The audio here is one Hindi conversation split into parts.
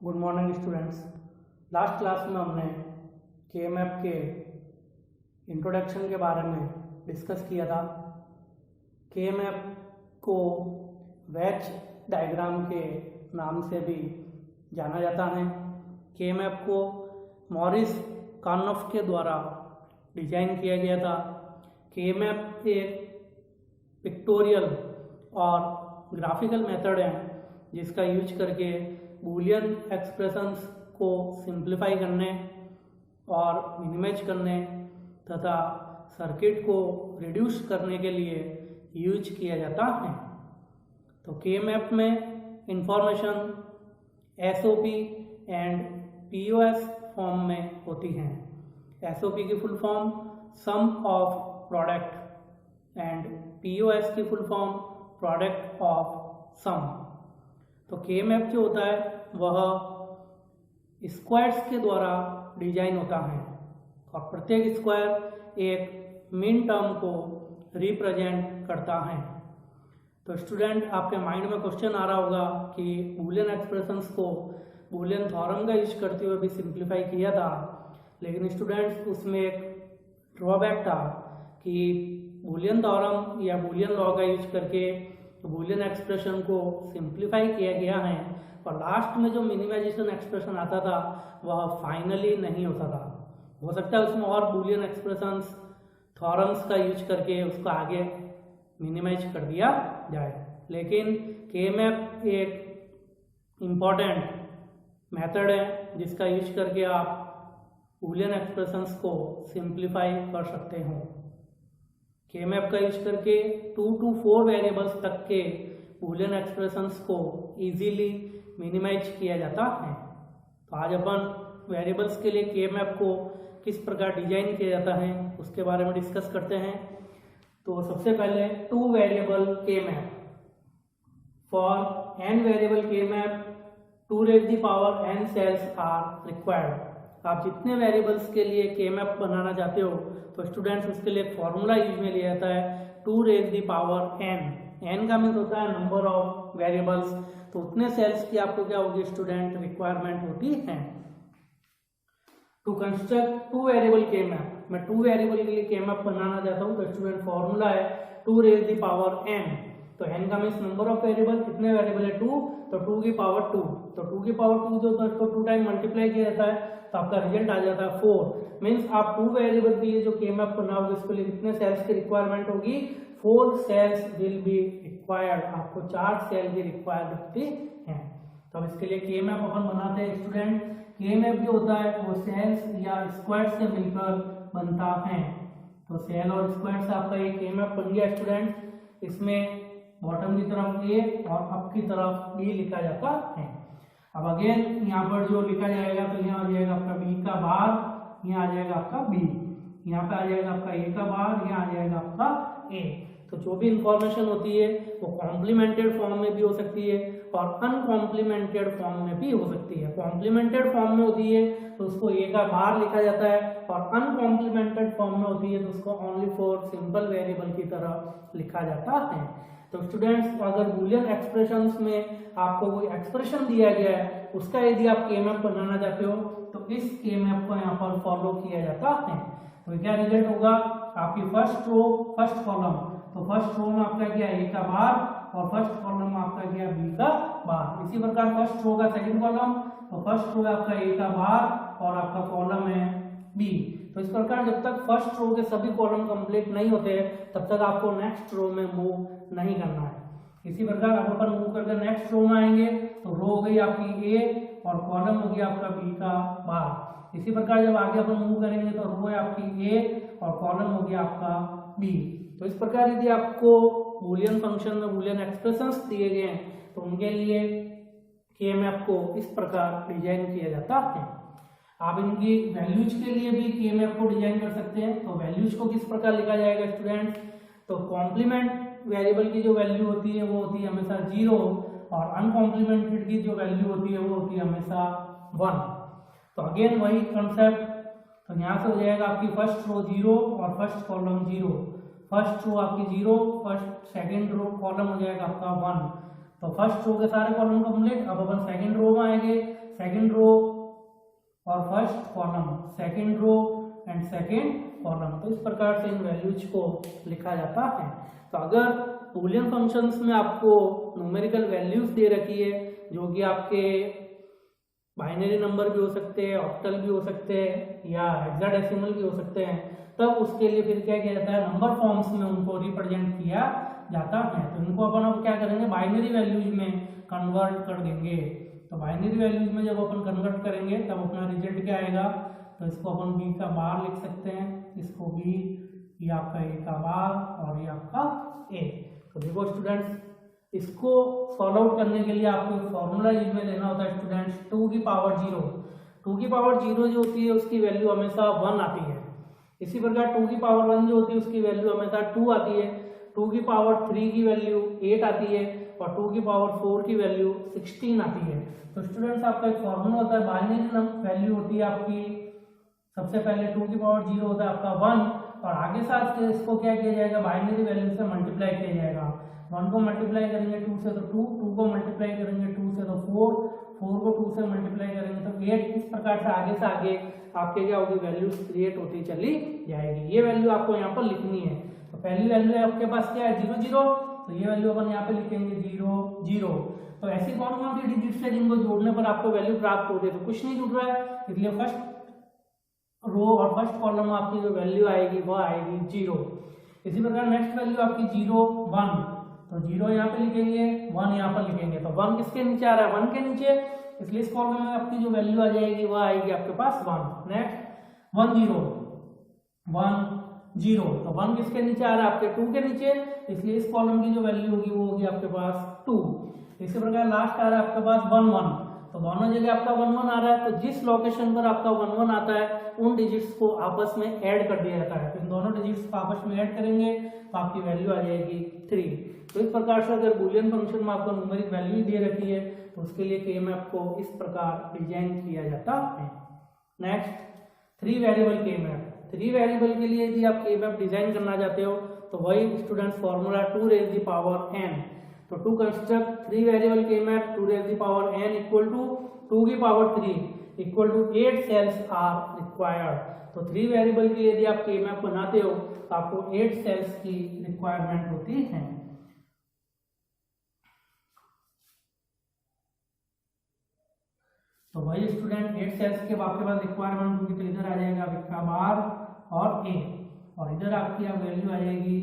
Good morning students. Last class में हमने KMAP के इंट्रोडक्शन के बारे में डिस्कस किया था। KMAP को वेज डायग्राम के नाम से भी जाना जाता है। KMAP को मॉरिस कार्नोफ के द्वारा डिजाइन किया गया था। KMAP एक पिक्टोरियल और ग्राफिकल मेथड है जिसका यूज करके बूलियन एक्सप्रेशंस को सिंप्लीफाई करने और मिनिमाइज करने तथा सर्किट को रिड्यूस करने के लिए यूज किया जाता है। तो KMAP में information SOP and POS form में होती हैं। SOP की full form sum of product and POS की full form product of sum. तो KMAP जो होता है वह स्क्वायर्स के द्वारा डिजाइन होता है और प्रत्येक स्क्वायर एक मिन टर्म को रिप्रेजेंट करता है। तो स्टूडेंट, आपके माइंड में क्वेश्चन आ रहा होगा कि बूलियन एक्सप्रेशंस को बूलियन थ्योरम का यूज करते हुए भी सिंप्लीफाई किया था, लेकिन स्टूडेंट्स उसमें एक ड्रॉबैक था कि बूलियन थ्योरम या बूलियन लॉ का यूज करके बूलियन एक्सप्रेशन को सिंप्लीफाई किया गया है और लास्ट में जो मिनिमाइजेशन एक्सप्रेशन आता था वह फाइनली नहीं होता था। हो सकता है उसमें और बूलियन एक्सप्रेशंस थ्योरम्स का यूज करके उसको आगे मिनिमाइज कर दिया जाए, लेकिन KMAP एक इम्पॉर्टेंट मेथड है जिसका यूज करके आप बूलियन एक्सप्रेशंस को सिंप्लीफाई कर सकते हो। KMAP का यूज करके 2 to 4 वेरिएबल्स तक के बूलियन एक्सप्रेशंस को इजीली मिनिमाइज किया जाता है। तो आज अपन वेरिएबल्स के लिए KMAP को किस प्रकार डिजाइन किया जाता है उसके बारे में डिस्कस करते हैं। तो सबसे पहले 2 variable KMAP। For n variable KMAP 2 raised to the power n cells are required. आप जितने वेरिएबल्स के लिए KMAP बनाना चाहते हो तो स्टूडेंट्स उसके लिए एक फॉर्मूला यूज में लिया जाता है 2 raised to the power n। n का मीन्स होता है नंबर ऑफ वेरिएबल्स, तो उतने सेल्स की आपको क्या होगी स्टूडेंट रिक्वायरमेंट होती है। टू कंस्ट्रक्ट 2 वेरिएबल KMAP, मैं 2 वेरिएबल के लिए KMAP बनाना चाहता हूँ तो स्टूडेंट फॉर्मूला है 2 raised to the power n। तो n का मीन्स नंबर ऑफ वेरिएबल, कितने वेरिएबल है 2, तो 2 की पावर 2। तो 2 की पावर 2 जो होता है उसको 2 टाइम मल्टीप्लाई किया जाता है तो आपका रिजल्ट आ जाता है 4। मीन्स आप 2 वेरिएबल के लिए जो KMAP बनाओगे उसके लिए कितने सेल्स की रिक्वायरमेंट होगी, 4 सेल्स विल बी रिक्वायर्ड। आपको 4 सेल की रिक्वायर्ड होती है। तो अब इसके लिए KMAP अपन बनाते हैं स्टूडेंट। KMAP जो होता है वो सेल्स या स्क्वायर से मिलकर बनता है। तो सेल और स्क्वायर से आपका ये KMAP बन गया स्टूडेंट। इसमें बॉटम की तरफ A और अप की तरफ B लिखा जाता है। अब अगेन यहाँ पर जो लिखा जाएगा तो यहाँ आ जाएगा आपका B का बार, यहाँ आ जाएगा आपका B, यहाँ पे आ जाएगा आपका A का बार, यहाँ आ जाएगा आपका A। तो जो भी इंफॉर्मेशन होती है वो कॉम्प्लीमेंटेड फॉर्म में भी हो सकती है और अनकॉम्प्लीमेंटेड फॉर्म में भी हो सकती है। कॉम्प्लीमेंटेड फॉर्म में होती है तो उसको A का बार लिखा जाता है और अनकॉम्प्लीमेंटेड फॉर्म में होती है तो उसको ओनली फॉर सिंपल वेरिएबल की तरह लिखा जाता है। तो स्टूडेंट्स, अगर बूलियन एक्सप्रेशंस में आपको कोई एक्सप्रेशन दिया गया है उसका यदि आप KMAP बनाना चाहते हो तो इस KMAP को यहाँ पर फॉलो किया जाता है। तो क्या रिजल्ट होगा, आपकी फर्स्ट रो फर्स्ट कॉलम, तो फर्स्ट रो में आपका क्या A का बार और फर्स्ट कॉलम में आपका क्या B का बार। इसी प्रकार फर्स्ट रो का सेकंड कॉलम, तो फर्स्ट रो है आपका A का बार और आपका कॉलम है B। तो इस प्रकार जब तक फर्स्ट रो के सभी कॉलम कंप्लीट नहीं होते तब तक आपको नेक्स्ट रो में मूव नहीं करना है। इसी प्रकार अब अपन मूव करके नेक्स्ट रो में आएंगे तो रो हो गई आपकी A और कॉलम हो गया आपका B का बार। इसी प्रकार जब आगे अपन मूव करेंगे तो रो है आपकी A और कॉलम हो गया आपका B। तो इस प्रकार यदि आपको बूलियन फंक्शन में बूलियन एक्सप्रेशंस दिए गए हैं तो उनके लिए KMAP को इस प्रकार डिजाइन किया जाता है। आप इनकी वैल्यूज के लिए भी KMAP को डिजाइन कर सकते हैं। तो वैल्यूज को किस प्रकार लिखा जाएगा स्टूडेंट, तो कॉम्प्लीमेंट वेरिएबल की जो वैल्यू होती है वो होती है हमेशा 0 और अनकॉम्प्लीमेंटेड की जो वैल्यू होती है वो होती है हमेशा 1। तो अगेन वही कंसेप्ट, तो यहाँ से हो जाएगा आपकी फर्स्ट रो 0 और फर्स्ट कॉलम 0, फर्स्ट रो आपकी 0, फर्स्ट सेकंड रो कॉलम हो जाएगा आपका 1। तो फर्स्ट रो के सारे कॉलम कंप्लीट। अब अपन सेकंड रो में आएंगे, सेकंड रो और first column, second row and second column. तो इस प्रकार से इन वैल्यूज को लिखा जाता है। तो अगर बूलियन फंक्शंस में आपको न्यूमेरिकल वैल्यूज दे रखी है, जो कि आपके बाइनरी नंबर भी हो सकते हैं, ऑक्टल भी हो सकते हैं या हेक्साडेसिमल भी हो सकते हैं, तब उसके लिए फिर क्या किया जाता है, नंबर फॉर्म्स में उनको रिप्रेजेंट किया जाता है। तो इनको अपन अब क्या करेंगे, बाइनरी वैल्यूज में कन्वर्ट कर देंगे। तो बाइनरी वैल्यूज में जब अपन कन्वर्ट करेंगे तब अपना रिजल्ट क्या आएगा, तो इसको अपन बी का बार लिख सकते हैं, इसको बी, ये आपका ए का बार और ये आपका ए। तो देखो स्टूडेंट्स, इसको सॉल्व आउट करने के लिए आपको फॉर्मूला यूज में लेना होता है स्टूडेंट्स, 2 की पावर 0। 2 की पावर 0 जो होती है उसकी वैल्यू हमेशा 1 आती है। इसी प्रकार 2 की पावर 1 जो होती है उसकी वैल्यू हमेशा 2 आती है। 2 की पावर 3 की वैल्यू 8 आती है और 2 की पावर 4 की वैल्यू 16 आती है। तो स्टूडेंट्स आपका एक फॉर्मूला होता है, बाइनरी वैल्यू होती है आपकी, सबसे पहले 2 की पावर 0 होता है आपका 1 और आगे साथ से इसको क्या किया जाएगा, बाइनरी वैल्यू से मल्टीप्लाई किया जाएगा। 1 को मल्टीप्लाई करेंगे 2 से तो 2, 2 को मल्टीप्लाई करेंगे 2 से तो 4, 4 को 2 से मल्टीप्लाई करेंगे तो 8। इस प्रकार से आगे आपके क्या होगी, वैल्यूज क्रिएट होती चली जाएगी। ये वैल्यू आपको यहाँ पर लिखनी है। तो पहली वैल्यू आपके पास क्या है, 0 0, तो ये वैल्यू अपन यहाँ पे लिखेंगे 0 0। तो ऐसी कौन कौन सी डिजिट्स है जिनको जोड़ने पर आपको वैल्यू प्राप्त हो रही है, तो कुछ नहीं जुड़ रहा है, इसलिए फर्स्ट रो और फर्स्ट कॉलम में आपकी जो वैल्यू आएगी वह आएगी 0। इसी प्रकार नेक्स्ट वैल्यू आपकी 0 1, तो 0 यहाँ पे लिखेंगे, 1 यहाँ पर लिखेंगे। तो 1 किसके नीचे आ रहा है, 1 के नीचे, इसलिए इस कॉलम में आपकी जो वैल्यू आ जाएगी वह आएगी आपके पास 1। नेक्स्ट 1 0 1 0, तो 1 किसके नीचे आ रहा है, आपके 2 के नीचे, इसलिए इस कॉलम की जो वैल्यू होगी वो होगी आपके पास 2। इसी प्रकार लास्ट आ रहा है आपके पास 1 1, तो दोनों जगह आपका 1 1 आ रहा है। तो जिस लोकेशन पर आपका 1 1 आता है उन डिजिट्स को आपस में ऐड कर दिया जाता है। तो इन दोनों डिजिट्स को आपस में ऐड करेंगे तो आपकी वैल्यू आ जाएगी 3। तो इस प्रकार से अगर बूलियन फंक्शन में आपको न्यूमेरिक वैल्यू दे रखी है तो उसके लिए के-मैप को इस प्रकार डिजाइन किया जाता है। Next 3 variable के-मैप। 3 वेरिएबल के लिए यदि आप के-मैप डिजाइन करना चाहते हो तो वही students formula 2 raised to the power n। तो to construct 3 variable K map 2 raised to the power n equal to 2 की power 3 equal to 8 cells are required. तो 3 वेरिएबल के लिए यदि आप के-मैप बनाते हो तो आपको 8 सेल्स की रिक्वायरमेंट होती है। तो वही स्टूडेंट 8 सेल्स के आपके पास रिक्वायरमेंट होगी, तो इधर आ जाएगा आपका बार और ए, और इधर आपकी अब वैल्यू आ जाएगी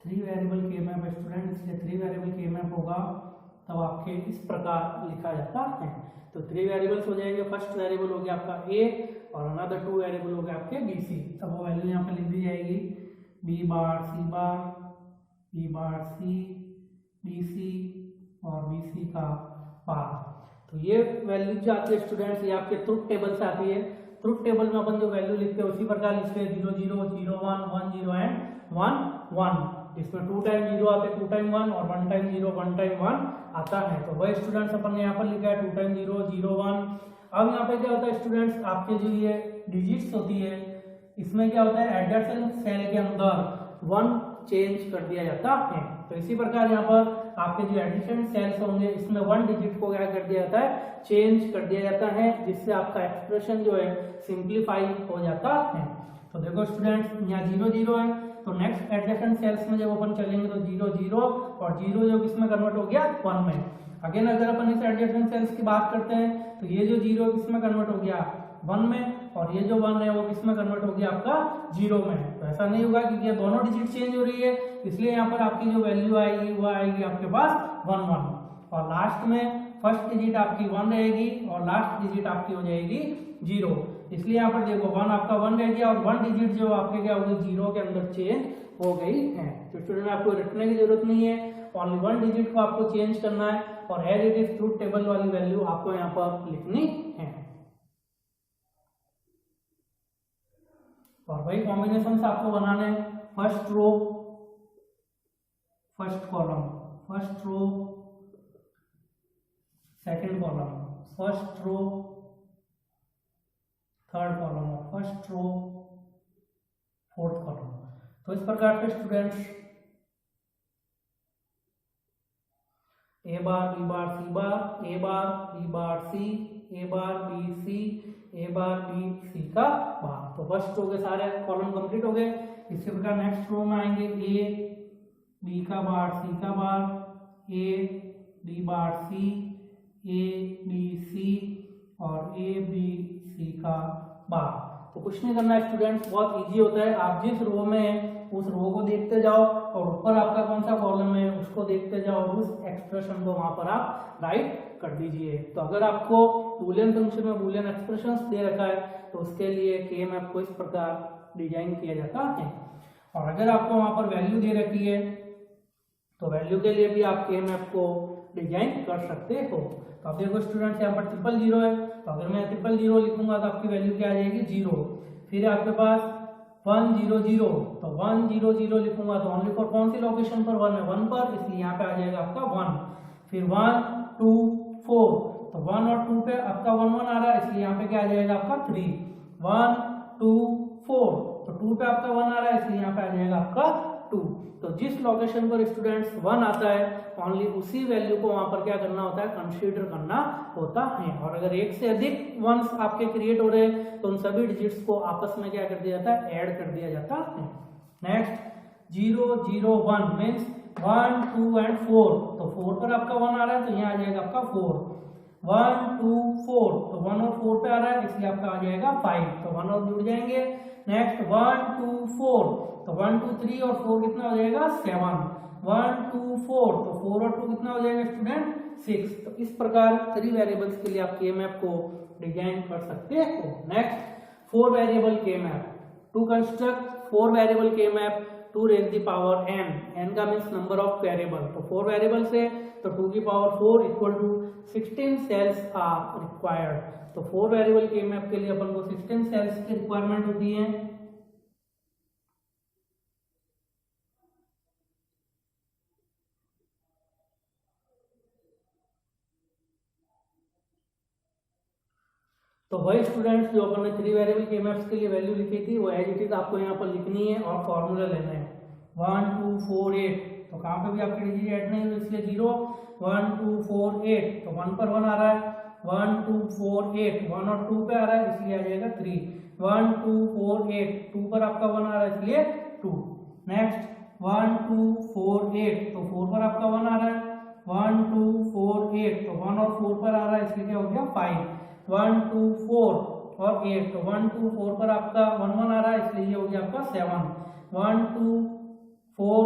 थ्री वेरिएबल के-मैप स्टूडेंट, इसलिए 3 वेरिएबल के-मैप होगा तब आपके इस प्रकार लिखा जाता है। तो 3 वेरिएबल्स हो जाएंगे, फर्स्ट वेरिएबल हो गया आपका ए और अनदर 2 वेरिएबल हो गया आपके बी सी। तब वो वैल्यू यहाँ पे लिख दी जाएगी बी बार सी बार, बी बार सी, बी सी और बी सी का बार। तो ये वैल्यू जो आती है स्टूडेंट्स, ये आपके ट्रुथ टेबल से आती है। ट्रुथ टेबल में अपन जो वैल्यू लिखते हैं उसी प्रकार लिखते हैं 0 0 0 1 1 0 एंड 1 1। इसमें 2 टाइम 0 आते हैं 2 टाइम 1 और 1 टाइम 0 1 टाइम 1 आता है। तो वही स्टूडेंट्स अपन ने यहाँ पर लिखा है 2 टाइम 0 0 1। अब यहाँ पे क्या होता है स्टूडेंट्स, आपके जो ये डिजिट्स होती है इसमें क्या होता है, एडजसेंट सेल के अंदर 1 चेंज कर दिया जाता है। तो इसी प्रकार यहाँ पर आपके जो एडजेसेंट सेल्स होंगे इसमें 1 डिजिट को क्या कर दिया जाता है, चेंज कर दिया जाता है, जिससे आपका एक्सप्रेशन जो है सिंप्लीफाई हो जाता है। तो देखो स्टूडेंट्स यहाँ 0 0 है, तो नेक्स्ट एडजेसेंट सेल्स में जब अपन चलेंगे तो 0 0 और 0 जो किसमें कन्वर्ट हो गया 1 में। अगेन अगर अपन इस एडजेसेंट सेल्स की बात करते हैं तो ये जो 0 किसमें कन्वर्ट हो गया 1 में, और ये जो 1 है वो किसमें कन्वर्ट हो गया आपका 0 में। तो ऐसा नहीं होगा क्योंकि ये दोनों डिजिट चेंज हो रही है, इसलिए यहाँ पर आपकी जो वैल्यू आएगी वो आएगी आपके पास 1 1, और लास्ट में फर्स्ट डिजिट आपकी 1 रहेगी और लास्ट डिजिट आपकी हो जाएगी 0। इसलिए यहाँ पर देखो 1 आपका 1 रह गया और 1 डिजिट जो आपके क्या होगी 0 के अंदर चेंज हो गई है। तो स्टूडेंट आपको रटने की जरूरत नहीं है, ओनली 1 डिजिट को आपको चेंज करना है और as it is truth table वाली वैल्यू आपको यहाँ पर लिखनी है। और वही कॉम्बिनेशन आपको बनाना है, first row first column, first row second column, first row third column और फर्स्ट रो फोर्थ कॉलम। तो इस प्रकार से students A bar B bar C bar, A bar B bar C, A bar B C, A bar B C का बार। तो फर्स्ट रो के सारे कॉलम कंप्लीट हो गए। इसी प्रकार नेक्स्ट रो में आएंगे ए बी का बार सी का बार, A B bar C, A B C और ए बी सी का बार। तो कुछ नहीं करना है स्टूडेंट्स, बहुत इजी होता है। आप जिस रो में है उस रो को देखते जाओ और ऊपर आपका कौन सा कॉलम है उसको देखते जाओ और उस एक्सप्रेशन को वहां पर आप राइट कर दीजिए। तो अगर आपको बूलियन फंक्शन में बूलियन एक्सप्रेशंस दे रखा है तो उसके लिए के मैप को इस प्रकार डिजाइन किया जाता है। और अगर आपको वहां पर वैल्यू दे रखी है तो वैल्यू के लिए भी आप के मैप को डिजाइन कर सकते हो। तो आप देखो स्टूडेंट्स यहाँ पर 000 है, तो अगर मैं 000 लिखूंगा तो आपकी वैल्यू क्या आ जाएगी 0। फिर आपके पास 100, तो 100 लिखूंगा तो ओनली फॉर कौन सी लोकेशन पर 1 है, 1 पर, इसलिए यहाँ पे आ जाएगा आपका 1। फिर 1 2 4, तो 1 और 2 पे आपका 1 1 आ रहा है, इसलिए यहाँ पे क्या आ जाएगा आपका 3। 1 2 4, तो 2 पे आपका 1 आ रहा है, इसलिए यहाँ पे आ जाएगा आपका 2। तो जिस लोकेशन पर स्टूडेंट्स 1 आता है ओनली उसी वैल्यू को वहां पर क्या करना होता है, कंसीडर करना होता है। और अगर एक से अधिक वंस आपके क्रिएट हो रहे हैं तो उन सभी डिजिट्स को आपस में क्या कर दिया जाता है, ऐड कर दिया जाता है। नेक्स्ट 0 0 1 मीन्स 1 2 एंड 4, तो 4 पर आपका 1 आ रहा है तो यहाँ आ जाएगा आपका 4। 1 2 4, तो 1 और 4 पे आ रहा है इसलिए आपका आ जाएगा 5, तो 1 और जुड़ जाएंगे। नेक्स्ट 1 2 4, तो 1 2 3 और 4 कितना हो जाएगा 7। 1 2 4, तो 4 और 2 कितना हो जाएगा स्टूडेंट 6। तो इस प्रकार 3 वेरिएबल्स के लिए आप के मैप को डिजाइन कर सकते हो। Next 4 variable K map, to construct 4 variable K map to raise the power n, n का मीन्स नंबर ऑफ वेरिएबल, तो 4 वेरिएबल से तो 2 की power 4 equal to 16 cells are required. तो 4 वेरिएबल के मैप के लिए अपन को 16 सेल्स की रिक्वायरमेंट होती है। तो वही स्टूडेंट्स जो अपन ने 3 वेरिएबल के मैप्स के लिए वैल्यू लिखी थी वो एज इट इज आपको यहाँ पर लिखनी है और फॉर्मूला लेना है। 1 2 4 8, तो कहाँ पे भी आपकी डिजिट ऐड नहीं हुई इसलिए 0। 1 2 4 8, तो 1 पर 1 आ रहा है। 1 2 4 8, 1 और 2 पे आ रहा है इसलिए आ जाएगा 3। 1 2 4 8, 2 पर आपका 1 आ रहा है इसलिए 2। नेक्स्ट 1 2 4 8, तो 4 पर आपका 1 आ रहा है। 1 2 4 8, तो 1 और 4 पर आ रहा है इसलिए क्या हो गया 5। 1 2 4 और 8, तो 1 2 4 पर आपका 1 1 आ रहा है इसलिए ये हो गया आपका 7। 1 2 4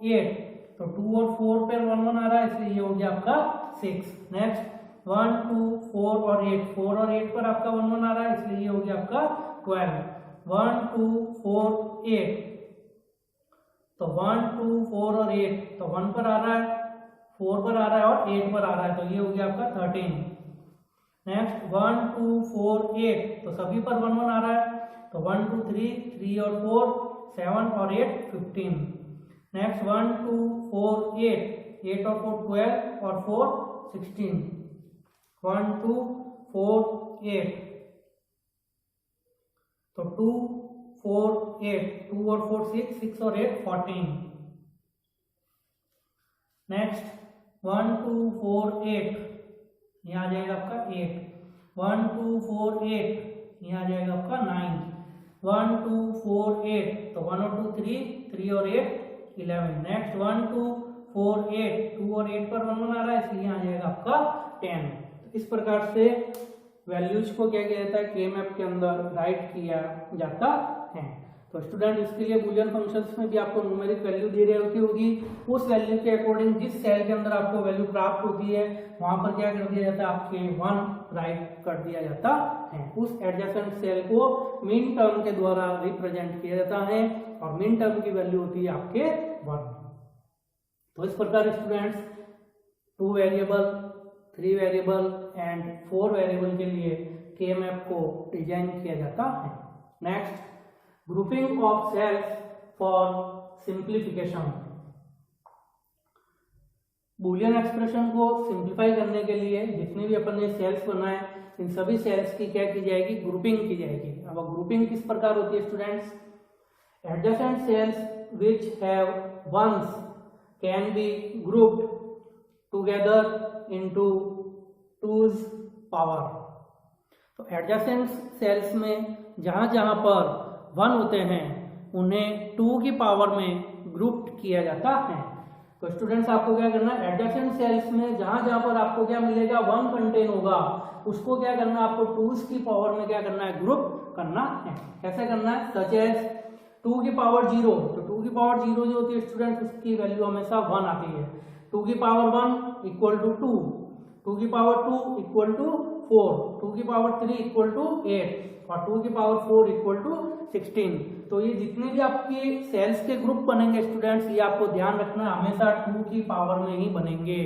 8, तो 2 और 4 पर 1 1 आ रहा है इसलिए ये हो गया आपका 6। नेक्स्ट 1 2 4 और 8, 4 और 8 पर आपका 1 1 आ रहा है इसलिए ये हो गया आपका 12। 1 2 4 8, तो 1 2 4 और 8, तो 1 पर आ रहा है, 4 पर आ रहा है और 8 पर आ रहा है तो ये हो गया आपका 13। नेक्स्ट 1 2 4 8, तो सभी पर 1 1 आ रहा है तो 1 2 3, 3 और 4 7 और 8 15। नेक्स्ट 1 2 4 8, 8 और 4 12 और 4 16। 1 2 4 8, तो 2 4 8, 2 और 4 6, 6 और 8 14। नेक्स्ट 1 2 4 8, यहाँ आ जाएगा आपका 8। 1 2 4 8, यहाँ आ जाएगा आपका 9। 1 2 4 8, तो 1 और 2 3, 3 और 8 11। नेक्स्ट 1 2 4 8, 2 और 8 पर 1 1 आ रहा है इसलिए यहाँ आ जाएगा आपका 10। तो इस प्रकार से वैल्यूज को क्या किया जाता है, के मैप के अंदर राइट किया जाता है। तो स्टूडेंट इसके लिए बूलियन फंक्शंस में भी आपको न्यूमेरिक वैल्यू दे रही होगी, उस वैल्यू के अकॉर्डिंग जिस सेल के अंदर आपको वैल्यू प्राप्त होती है वहां पर क्या कर दिया जाता है, आपके 1 राइट कर दिया जाता है। उस एडजेसेंट सेल को मिन टर्म के द्वारा रिप्रेजेंट किया जाता है और मिन टर्म की वैल्यू होती है आपके 1। तो इस प्रकार students 2 variable 3 variable and 4 variable के लिए के मैप को डिजाइन किया जाता है। Next, grouping of cells for simplification. Boolean expression को सिंप्लीफाई करने के लिए जितने भी अपन ने सेल्स बनाए, इन सभी सेल्स की क्या की जाएगी, ग्रुपिंग की जाएगी। अब ग्रुपिंग किस प्रकार होती है students, adjacent cells which have ones can be grouped together into 2's power. तो एडजेसेंट सेल्स में जहां जहां पर 1 होते हैं उन्हें 2 की पावर में ग्रुप्ड किया जाता है। तो स्टूडेंट्स आपको क्या करना है, एडजेसेंट सेल्स में जहां जहां पर आपको क्या मिलेगा, 1 कंटेन होगा, उसको क्या करना है, आपको 2's की पावर में क्या करना है, ग्रुप करना है। कैसे करना है, सच एज 2 की पावर 0, तो 2 की पावर 0 जो होती है स्टूडेंट्स, उसकी वैल्यू हमेशा 1 आती है। 2 की पावर 1 इक्वल टू 2, 2 की पावर 2 इक्वल टू 4, 2 की पावर 3 इक्वल टू 8 और 2 की पावर 4 इक्वल टू 16। तो ये जितने भी आपके सेल्स के ग्रुप बनेंगे स्टूडेंट्स, ये आपको ध्यान रखना हमेशा 2 की पावर में ही बनेंगे।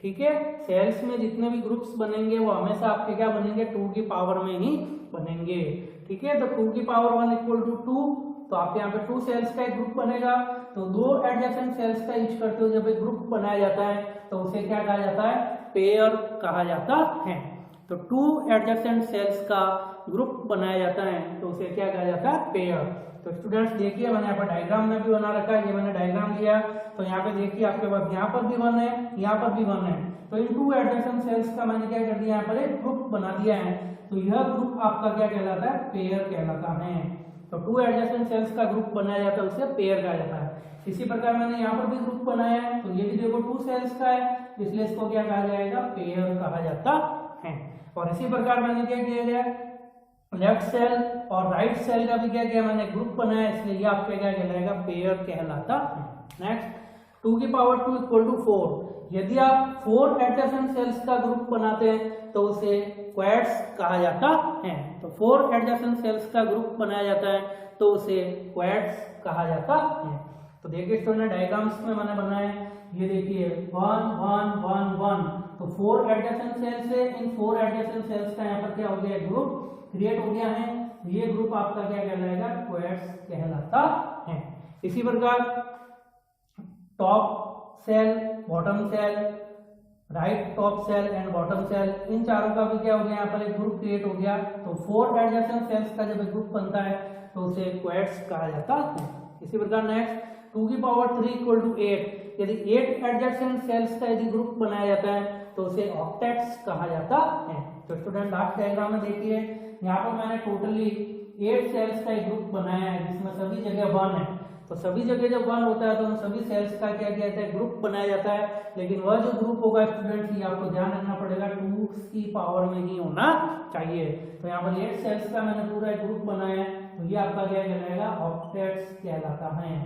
ठीक है, सेल्स में जितने भी ग्रुप्स बनेंगे वो हमेशा आपके क्या बनेंगे, 2 की पावर में ही बनेंगे। ठीक है, तो 2 की पावर 1 इक्वल टू 2, तो आपके यहाँ पे 2 सेल्स का एक ग्रुप बनेगा। तो 2 एडजेसेंट सेल्स का यूज करते हुए जब एक ग्रुप बनाया जाता है तो उसे क्या कहा जाता है, पेयर कहा जाता है। तो 2 एडजेसेंट सेल्स का ग्रुप बनाया जाता है तो उसे क्या कहा जाता है, पेयर। तो स्टूडेंट्स देखिए, मैंने यहाँ पर डायग्राम में भी बना रखा है, ये मैंने डायग्राम लिया, तो यहाँ पे देखिए आपके पास यहाँ पर भी 1 है, यहाँ पर भी 1 है। तो इन 2 एडजेसेंट सेल्स का मैंने क्या कर दिया, यहाँ पर एक ग्रुप बना दिया है। तो यह ग्रुप आपका क्या कहलाता है, पेयर कहलाता है। तो 2 एडजेसेंट सेल्स का ग्रुप बनाया जाता है, उसे पेयर कहा जाता है। इसी प्रकार मैंने यहाँ पर भी ग्रुप बनाया है, तो ये भी देखो 2 सेल्स का है, इसलिए इसको क्या कहा जाएगा, पेयर कहा जाता है। और इसी प्रकार मैंने क्या किया गया, लेफ्ट सेल और राइट सेल का भी क्या किया, मैंने ग्रुप बनाया, इसलिए ये आपका क्या कहलाएगा, पेयर कहलाता है। नेक्स्ट, 2 की पावर 2 इक्वल टू 4। यदि आप 4 एडजेसेंट सेल्स का ग्रुप बनाते हैं तो उसे क्वाड्स कहा जाता है। तो 4 एडजेसेंट सेल्स का ग्रुप बनाया जाता है तो उसे क्वाड्स कहा जाता है। तो देखिए स्टूडेंट, डायग्राम्स में मैंने बनाए, ये देखिए 1 1 1 1, तो 4 एडजेसेंट सेल्स है, इन 4 एडजेसेंट सेल्स का यहाँ पर क्या हो गया, ग्रुप क्रिएट हो गया है। ये ग्रुप आपका क्या कहलाएगा, क्वाड्स कहलाता है। इसी प्रकार top cell, bottom cell, right top cell and bottom cell, इन चारों का भी क्या हो गया, यहाँ पर एक ग्रुप क्रिएट हो गया। तो 4 एडजेसेंट सेल्स का जब एक ग्रुप बनता है तो उसे क्वाड्स कहा जाता है। इसी प्रकार नेक्स्ट, 2 की पावर 3 इक्वल टू 8। यदि 8 एडजेसेंट सेल्स का यदि ग्रुप बनाया जाता है तो उसे ऑक्टेट्स कहा जाता है। तो स्टूडेंट लास्ट डायग्राम में देखिए, यहाँ पर मैंने टोटली 8 सेल्स का एक ग्रुप बनाया है जिसमें सभी जगह 1 है। तो सभी जगह जब 1 होता है तो उन सभी सेल्स का क्या किया जाता है, ग्रुप बनाया जाता है। लेकिन वह जो ग्रुप होगा स्टूडेंट्स, ये आपको ध्यान रखना पड़ेगा, 2 की पावर में ही होना चाहिए। तो यहाँ पर 8 सेल्स का मैंने पूरा एक ग्रुप बनाया है, तो ये आपका क्या कहलाएगा, ऑक्टेट्स कहलाता है,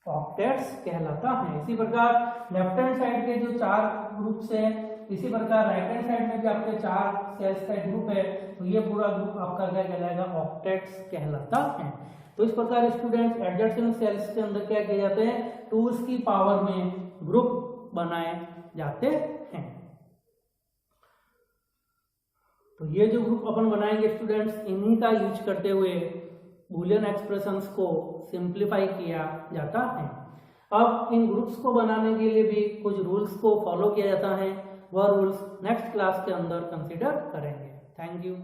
ऑक्टेट्स कहलाता है। इसी प्रकार लेफ्ट हैंड साइड के जो 4 ग्रुप्स हैं, इसी प्रकार राइट हैंड साइड में भी आपके 4 सेल्स का ग्रुप है, तो ये पूरा ग्रुप आपका क्या कहलाएगा, ऑक्टेट्स कहलाता है। तो इस प्रकार स्टूडेंट्स एडजेसेंट सेल्स के अंदर क्या किए जाते हैं, 2's की पावर में ग्रुप बनाए जाते हैं। तो ये जो ग्रुप अपन बनाएंगे स्टूडेंट्स, इन्हीं का यूज करते हुए बूलियन एक्सप्रेशंस को सिंप्लीफाई किया जाता है। अब इन ग्रुप्स को बनाने के लिए भी कुछ रूल्स को फॉलो किया जाता है, वह रूल्स नेक्स्ट क्लास के अंदर कंसीडर करेंगे। Thank you.